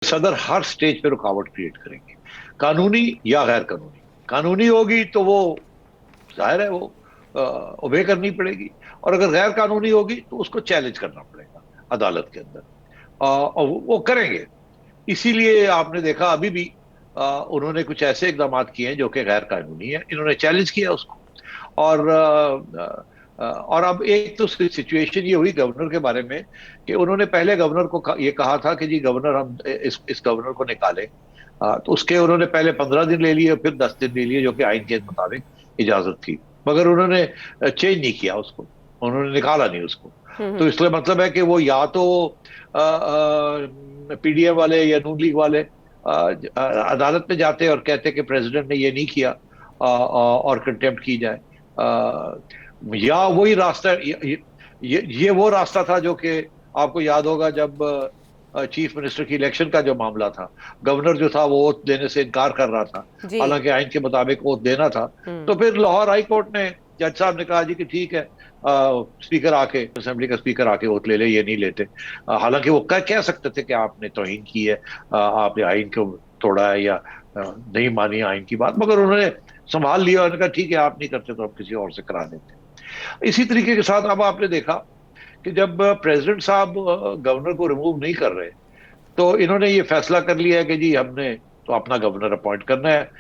सदर हर स्टेज पे रुकावट क्रिएट करेंगे, कानूनी या गैर कानूनी। कानूनी होगी तो वो जाहिर है वो ओबे करनी पड़ेगी, और अगर गैर कानूनी होगी तो उसको चैलेंज करना पड़ेगा अदालत के अंदर। और वो करेंगे। इसीलिए आपने देखा अभी भी उन्होंने कुछ ऐसे इकदाम किए हैं जो कि गैर कानूनी है, इन्होंने चैलेंज किया उसको। और और अब एक तो सिचुएशन ये हुई गवर्नर के बारे में कि उन्होंने पहले गवर्नर को ये कहा था कि जी गवर्नर हम इस गवर्नर को निकालें। तो उसके उन्होंने पहले 15 दिन ले लिए, फिर 10 दिन ले लिए, जो कि आइन के मुताबिक इजाजत थी। मगर उन्होंने चेंज नहीं किया उसको, उन्होंने निकाला नहीं उसको। तो हम्म। इसलिए मतलब है कि वो या तो पीडीएम वाले या नून लीग वाले अदालत में जाते और कहते कि प्रेसिडेंट ने ये नहीं किया, और कंटेम्प्ट की जाए। या वही रास्ता, ये वो रास्ता था जो कि आपको याद होगा जब चीफ मिनिस्टर की इलेक्शन का जो मामला था, गवर्नर जो था वो ओथ देने से इनकार कर रहा था, जी। हालांकि आइन के मुताबिक ओथ देना था। तो हम्म। फिर लाहौर हाई कोर्ट ने, जज साहब ने कहा जी कि ठीक है, स्पीकर आके, असेंबली का स्पीकर आके ओथ ले ले, ये नहीं लेते। हालांकि वो कह सकते थे कि आपने तौहीन की है, आपने आइन को तोड़ा है, या नहीं मानी आइन की बात, मगर उन्होंने संभाल लिया, उन्होंने कहा ठीक है आप नहीं करते तो हम किसी और से करा देते। इसी तरीके के साथ अब आपने देखा कि जब प्रेसिडेंट साहब गवर्नर को रिमूव नहीं कर रहे, तो इन्होंने ये फैसला कर लिया है कि जी हमने तो अपना गवर्नर अपॉइंट करना है।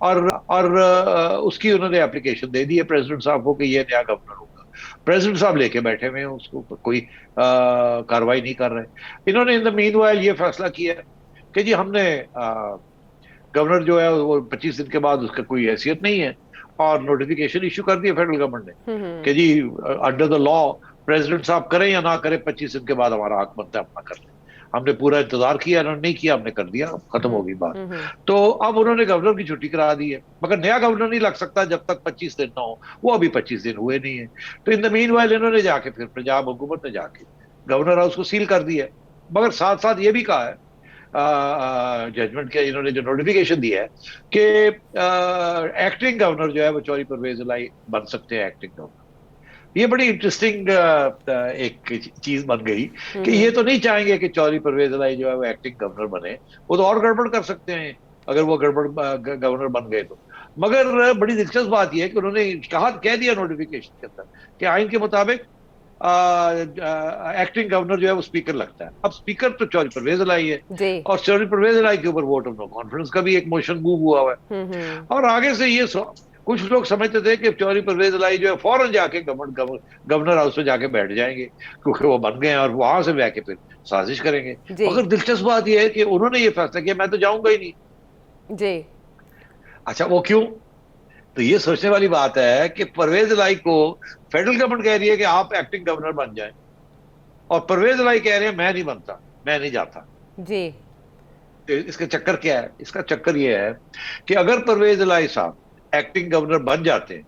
और उसकी उन्होंने एप्लीकेशन दे दी है प्रेसिडेंट साहब को कि ये नया गवर्नर होगा। प्रेसिडेंट साहब लेके बैठे हुए हैं उसको, कोई कार्रवाई नहीं कर रहे। इन्होंने इन द मीनवाइल ये फैसला किया है कि जी हमने गवर्नर जो है वो 25 दिन के बाद उसका कोई हैसियत नहीं है, और नोटिफिकेशन इशू कर दिया फेडरल गवर्नमेंट ने हम्म। कि जी अंडर द लॉ प्रेसिडेंट साहब करें या ना करें, 25 दिन के बाद हमारा हक बनता है अपना कर लें। हमने पूरा इंतजार किया, इन्होंने नहीं किया, हमने कर दिया, खत्म हम्म। हो गई बात। हम्म। तो अब उन्होंने गवर्नर की छुट्टी करा दी है, मगर नया गवर्नर नहीं लग सकता जब तक 25 दिन ना हो। वो अभी 25 दिन हुए नहीं है। तो इन द मीन वाइल इन्होंने जाके फिर पंजाब हुकूमत ने जाके गवर्नर हाउस को सील कर दिया है। मगर साथ साथ ये भी कहा है, जजमेंट के इन्होंने जो नोटिफिकेशन दिया है कि एक्टिंग गवर्नर जो है वो चौधरी परवेज इलाही बन सकते हैं एक्टिंग गवर्नर। ये बड़ी इंटरेस्टिंग एक चीज बन गई कि हम्म। ये तो नहीं चाहेंगे कि चौधरी परवेज इलाही जो है वो एक्टिंग गवर्नर बने। वो तो और गड़बड़ कर सकते हैं अगर वो गड़बड़ गवर्नर बन गए तो। मगर बड़ी दिलचस्प बात यह है कि उन्होंने कहा, कह दिया नोटिफिकेशन के अंदर कि आइन के मुताबिक एक्टिंग गवर्नर जो है वो स्पीकर लगता है। अब स्पीकर तो चौधरी परवेज इलाही है, जी। और चौधरी परवेज इलाही के ऊपर वोट ऑफ नो कॉन्फिडेंस का भी एक मोशन मूव हुआ हुआ है। हम्म। और आगे से ये कुछ लोग समझते थे कि चौधरी परवेज इलाही जो है फौरन जाके गवर्नर हाउस में जाके बैठ जाएंगे, क्योंकि वो बन गए हैं, और वहां से जाके फिर साजिश करेंगे। जी। मगर दिलचस्प बात यह है कि उन्होंने ये फैसला किया मैं तो जाऊंगा ही नहीं। जी। अच्छा वो क्यों? तो ये सोचने वाली बात है कि परवेज इलाही को फेडरल गवर्नमेंट कह रही है कि आप एक्टिंग गवर्नर बन जाए, और परवेज इलाही कह रहे हैं मैं नहीं बनता, मैं नहीं जाता। जी। तो इसका चक्कर क्या है? इसका चक्कर ये है कि अगर परवेज इलाही साहब एक्टिंग गवर्नर बन जाते हैं,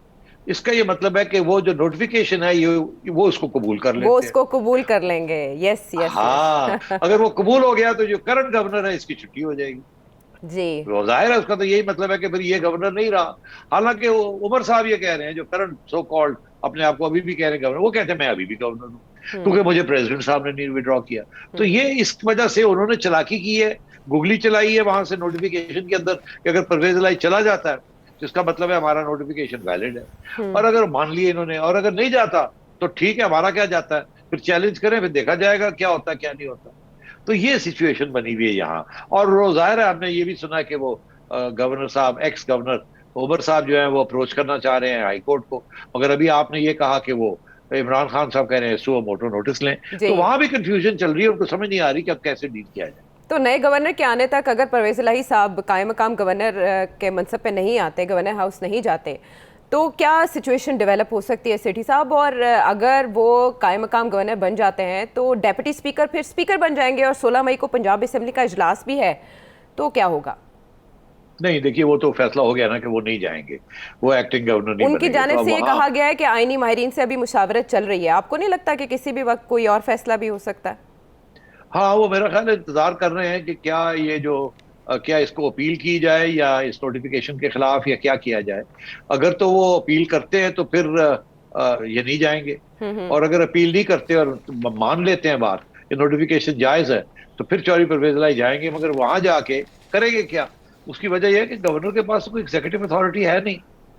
इसका ये मतलब है कि वो जो नोटिफिकेशन है ये वो उसको कबूल कर वो लेते हैं। उसको कबूल कर लेंगे। Yes, yes, yes. हाँ, अगर वो कबूल हो गया तो जो करंट गवर्नर है इसकी छुट्टी हो जाएगी। जी। वो जाहिर है उसका तो यही मतलब है कि फिर ये गवर्नर नहीं रहा। हालांकि वो उमर साहब ये कह रहे हैं, जो करंट सो कॉल्ड अपने आप को अभी भी कह रहे हैं गवर्नर, वो कहते हैं मैं अभी भी गवर्नर हूँ, क्योंकि हम्म। मुझे प्रेसिडेंट साहब ने नहीं विड्रॉ किया। तो हम्म। ये इस वजह से उन्होंने चालाकी की है, गुगली चलाई है वहां से नोटिफिकेशन के अंदर कि अगर परवेज इलाही चला जाता है तो इसका मतलब है हमारा नोटिफिकेशन वैलिड है। और हम्म। अगर मान लिए इन्होंने, और अगर नहीं जाता तो ठीक है, हमारा क्या जाता है, फिर चैलेंज करें, फिर देखा जाएगा क्या होता है क्या नहीं होता। तो ये सिचुएशन बनी हुई है यहाँ। और वो जाहिर है हमने ये भी सुना कि वो गवर्नर साहब, एक्स गवर्नर ओबर साहब जो है वो अप्रोच करना चाह रहे हैं हाई कोर्ट को। मगर अभी आपने ये कहा कि वो इमरान खान साहब कह रहे हैं सुओ मोटो नोटिस लें। जी। तो वहां भी कंफ्यूजन चल रही है, उनको समझ नहीं आ रही कि अब कैसे डील किया जाए। तो नए गवर्नर के आने तक अगर परवेज इलाही साहब कायम मकाम गवर्नर के मनसब पे नहीं आते, गवर्नर हाउस नहीं जाते, तो क्या सिचुएशन डेवलप हो सकती है सेठी साहब? और अगर वो कायम मकाम गवर्नर बन जाते हैं तो डेप्यूटी स्पीकर फिर स्पीकर बन जाएंगे, और 16 मई को पंजाब असेंबली का इजलास भी है, तो क्या होगा? नहीं देखिए, वो तो फैसला हो गया ना कि वो नहीं जाएंगे, वो एक्टिंग गवर्नर नहीं उनकी बनेंगे, जानिब तो अब से ये वहां। कहा गया है कि आईनी माहिरीन से अभी मुशावरत चल रही है। आपको नहीं लगता कि किसी भी वक्त कोई और फैसला भी हो सकता है? हाँ, वो मेरा ख्याल है इंतजार कर रहे हैं कि क्या ये जो क्या इसको अपील की जाए या इस नोटिफिकेशन के खिलाफ, या क्या किया जाए। अगर तो वो अपील करते हैं तो फिर ये नहीं जाएंगे। हम्म। और अगर अपील नहीं करते और मान लेते हैं बात, ये नोटिफिकेशन जायज है, तो फिर चौधरी परवेज लाई जाएंगे, मगर वहां जाके करेंगे क्या? उसकी वजह यह है कि गवर्नर के पास कोई एग्जीक्यूटिव अथॉरिटी है नहीं,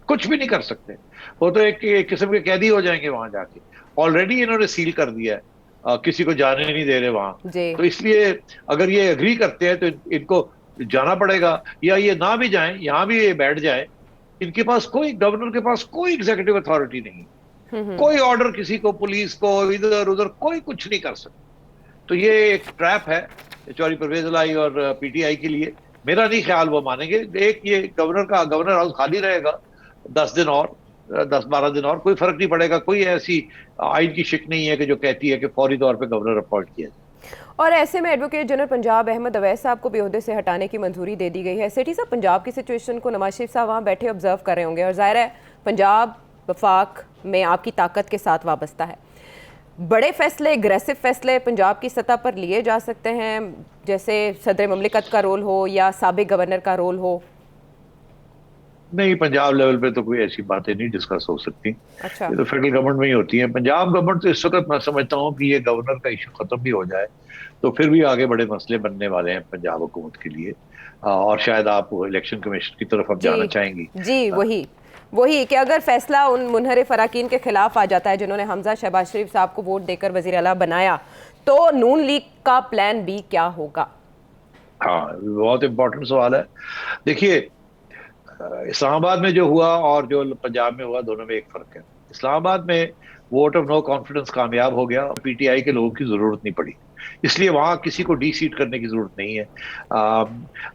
कुछ भी नहीं कर सकते। वो तो एक किस्म के कैदी हो जाएंगे वहां जाके। ऑलरेडी इन्होंने सील कर दिया है, किसी को जाने नहीं दे रहे वहां। जी। तो इसलिए अगर ये एग्री करते हैं तो इनको जाना पड़ेगा, या ये ना भी जाएं, यहाँ भी ये बैठ जाए। इनके पास कोई, गवर्नर के पास कोई एग्जीक्यूटिव अथॉरिटी नहीं, कोई ऑर्डर किसी को, पुलिस को इधर उधर कोई कुछ नहीं कर सकता। तो ये एक ट्रैप है चौधरी परवेज लाई और पीटीआई के लिए। मेरा नहीं ख्याल वो मानेंगे। एक ये गवर्नर हाउस खाली रहेगा 10 दिन और, 10-12 दिन और, कोई फर्क नहीं पड़ेगा। कोई ऐसी आइन की शिक नहीं है कि जो कहती है कि फौरी तौर पे गवर्नर अपॉइंट किया जाए। और ऐसे में एडवोकेट जनरल पंजाब अहमद अवैस साहब को भी ओहदे से हटाने की मंजूरी दे दी गई है। सेठी साहब, पंजाब की सिचुएशन को नवाज शरीफ साहब वहाँ बैठे ऑब्जर्व कर रहे होंगे, और जाहिर है पंजाब वफाक में आपकी ताकत के साथ वाबस्ता है। बड़े फैसले, एग्रेसिव फैसले पंजाब की सतह पर लिए जा सकते हैं, जैसे सदर ममलिकत का रोल हो या साबिक गवर्नर का रोल हो? नहीं, पंजाब लेवल पे तो कोई ऐसी बातें नहीं डिस्कस हो सकती। अच्छा। ये तो फेडरल गवर्नमेंट में ही होती है। पंजाब गवर्नमेंट तो इस वक्त मैं समझता हूँ कि ये गवर्नर का इशू खत्म भी हो जाए तो फिर भी आगे बड़े मसले बनने वाले हैं पंजाब हुकूमत के लिए। और शायद आप इलेक्शन कमीशन की तरफ अब जाना चाहेंगी। जी, वही कि अगर फैसला उन मुनहरिफ अराकीन के खिलाफ आ जाता है जिन्होंने हमजा शहबाज शरीफ साहब को वोट देकर वजीर आला बनाया, तो नून लीग का प्लान बी क्या होगा? हाँ, बहुत इंपॉर्टेंट सवाल है। देखिए, इस्लामाबाद में जो हुआ और जो पंजाब में हुआ, दोनों में एक फर्क है। इस्लामाबाद में वोट ऑफ नो कॉन्फिडेंस कामयाब हो गया, पीटीआई के लोगों की जरूरत नहीं पड़ी, इसलिए वहां किसी को डी सीट करने की जरूरत नहीं है।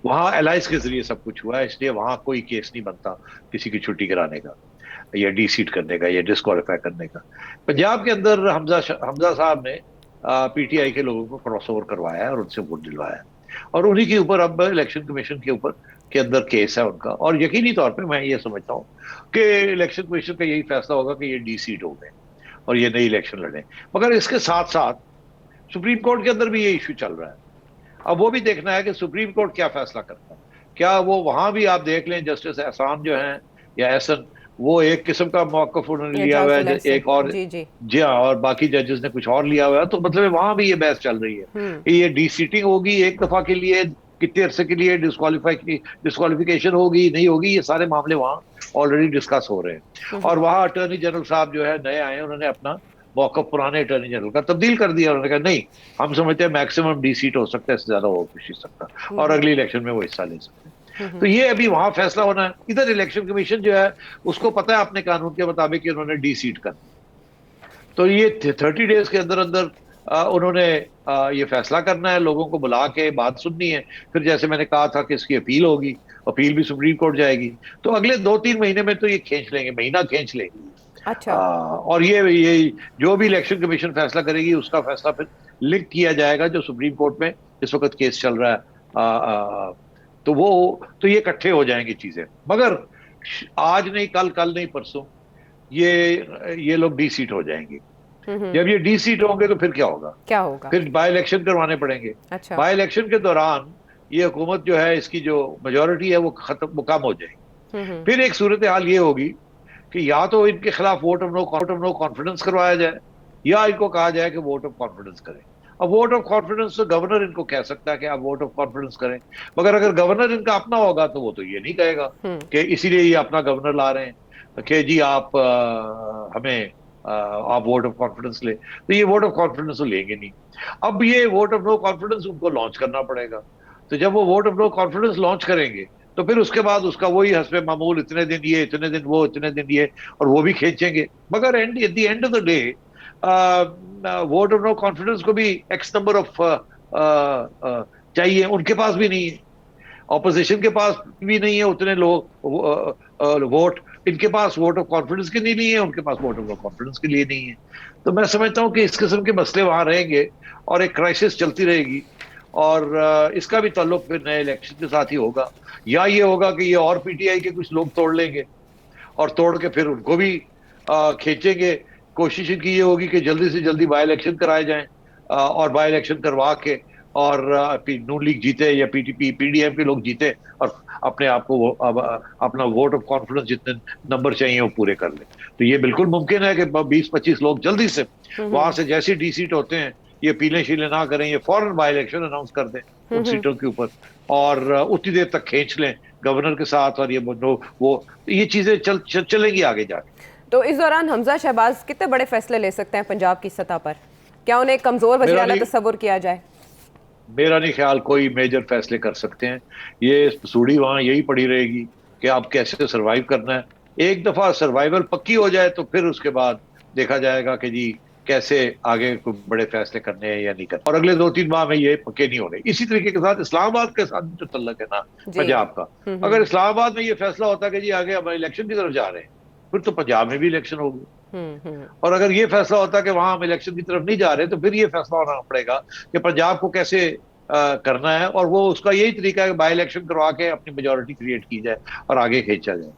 वहां एलाइंस के जरिए सब कुछ हुआ है, इसलिए वहां कोई केस नहीं बनता किसी की छुट्टी कराने का या डी सीट करने का या डिस्क्वालीफाई करने का। पंजाब के अंदर हमजा साहब ने पीटीआई के लोगों को क्रॉस ओवर करवाया है और उनसे वोट दिलवाया है, और उन्हीं के ऊपर अब इलेक्शन कमीशन के ऊपर के अंदर केस है उनका। और यकीनी तौर पे मैं ये समझता हूँ कि इलेक्शन कमीशन का यही फैसला होगा कि ये डी सीट हो गए और ये नई इलेक्शन लड़े। मगर इसके साथ साथ सुप्रीम कोर्ट के अंदर भी ये इशू चल रहा है। अब वो भी देखना है कि सुप्रीम कोर्ट क्या फैसला करता है। क्या वो, वहां भी आप देख लें, जस्टिस एहसान जो है या एहसन, वो एक किस्म का मौकफ उन्होंने लिया हुआ है, एक और जी हाँ, और बाकी जजेस ने कुछ और लिया हुआ है। तो मतलब वहां भी ये बहस चल रही है कि ये डी सीटिंग होगी एक दफा के लिए, कितने अरसे के लिए डिस्क्वालिफिकेशन होगी, नहीं होगी, ये सारे मामले वहां ऑलरेडी डिस्कस हो रहे हैं। और वहां अटॉर्नी जनरल साहब जो है नए आए, उन्होंने अपना मौकफ पुराने अटॉर्नी जनरल का तब्दील कर दिया। उन्होंने कहा नहीं, हम समझते हैं मैक्सिमम डी सीट हो सकता है, इससे ज्यादा हो कुछ नहीं सकता, और अगली इलेक्शन में वो हिस्सा ले सकते हैं। तो ये अभी वहां फैसला होना है। इधर इलेक्शन कमीशन जो है उसको पता है अपने कानून के मुताबिक कि उन्होंने डी सीट करना, तो ये 30 डेज के अंदर अंदर उन्होंने ये फैसला करना है, लोगों को बुला के बात सुननी है। फिर जैसे मैंने कहा था कि इसकी अपील होगी, अपील भी सुप्रीम कोर्ट जाएगी, तो अगले 2-3 महीने में तो ये खींच लेंगे, महीना खींच लेंगे। अच्छा। और ये जो भी इलेक्शन कमीशन फैसला करेगी उसका फैसला फिर लिंक किया जाएगा जो सुप्रीम कोर्ट में इस वक्त केस चल रहा है। तो ये इकट्ठे हो जाएंगी चीजें। मगर आज नहीं कल, कल नहीं परसों ये लोग डी सीट हो जाएंगे। जब ये डी सीट होंगे तो फिर क्या होगा? फिर बाय इलेक्शन करवाने पड़ेंगे। अच्छा। बाय इलेक्शन के दौरान ये हुकूमत जो है, इसकी जो मेजोरिटी है वो कम हो जाएगी। फिर एक सूरत हाल ये होगी कि या तो इनके खिलाफ वोट ऑफ नो कॉन्फिडेंस करवाया जाए, या इनको कहा जाए कि वोट ऑफ कॉन्फिडेंस करें। अब वोट ऑफ कॉन्फिडेंस तो गवर्नर इनको कह सकता है कि आप वोट ऑफ कॉन्फिडेंस करें, मगर अगर गवर्नर इनका अपना होगा तो वो तो ये नहीं कहेगा कि इसीलिए ये अपना गवर्नर ला रहे हैं कि जी आप आप वोट ऑफ कॉन्फिडेंस ले। तो ये वोट ऑफ कॉन्फिडेंस तो लेंगे नहीं। अब ये वोट ऑफ नो कॉन्फिडेंस उनको लॉन्च करना पड़ेगा। तो जब वो vote of no confidence launch करेंगे तो फिर उसके बाद उसका वही हस्बे मामूल, इतने दिन ये, इतने दिन वो, इतने दिन ये, और वो भी खींचेंगे। मगर at the end of the day vote of no confidence को भी एक्स नंबर ऑफ चाहिए, उनके पास भी नहीं है, ऑपोजिशन के पास भी नहीं है उतने लोग वोट, इनके पास वोट ऑफ कॉन्फिडेंस के लिए नहीं है, उनके पास वोट ऑफ नो कॉन्फिडेंस के लिए नहीं है। तो मैं समझता हूं कि इस किस्म के मसले वहां रहेंगे और एक क्राइसिस चलती रहेगी, और इसका भी ताल्लुक फिर नए इलेक्शन के साथ ही होगा। या ये होगा कि ये और पीटीआई के कुछ लोग तोड़ लेंगे और तोड़ के फिर उनको भी खींचेंगे। कोशिश इनकी ये होगी कि जल्दी से जल्दी बाई इलेक्शन कराए जाएं, और बाई इलेक्शन करवा के और नून लीग जीते या पीटीपी पीडीएम के लोग जीते और अपने आप को अपना वोट ऑफ कॉन्फिडेंस जितने नंबर चाहिए वो पूरे कर ले। तो ये बिल्कुल मुमकिन है कि 20-25 लोग जल्दी से वहां से जैसे डी सीट होते हैं ये पीले शीले ना करें, ये फौरन बाई इलेक्शन अनाउंस कर दें उन सीटों के ऊपर, और उतनी देर तक खींच लें गवर्नर के साथ, और वो ये चीजें चलेंगी आगे जाके। तो इस दौरान हमजा शहबाज कितने बड़े फैसले ले सकते हैं पंजाब की सतह पर? क्या उन्हें कमजोर वज़ीर आला तस्वुर किया जाए? मेरा नहीं ख्याल कोई मेजर फैसले कर सकते हैं। ये सूढ़ी वहां यही पड़ी रहेगी कि आप कैसे सरवाइव करना है। एक दफा सर्वाइवल पक्की हो जाए तो फिर उसके बाद देखा जाएगा कि जी कैसे आगे कोई बड़े फैसले करने हैं या नहीं करने, और अगले 2-3 माह में ये पक्के नहीं होने। इसी तरीके के साथ इस्लामाबाद के साथ जो तल्लक है ना पंजाब का, अगर इस्लामाबाद में ये फैसला होता है कि जी आगे हम इलेक्शन की तरफ जा रहे हैं, फिर तो पंजाब में भी इलेक्शन होगी। और अगर ये फैसला होता है कि वहां हम इलेक्शन की तरफ नहीं जा रहे, तो फिर ये फैसला होना पड़ेगा कि पंजाब को कैसे करना है, और वो उसका यही तरीका है कि बाई इलेक्शन करवा के अपनी मेजोरिटी क्रिएट की जाए और आगे खींचा जाए।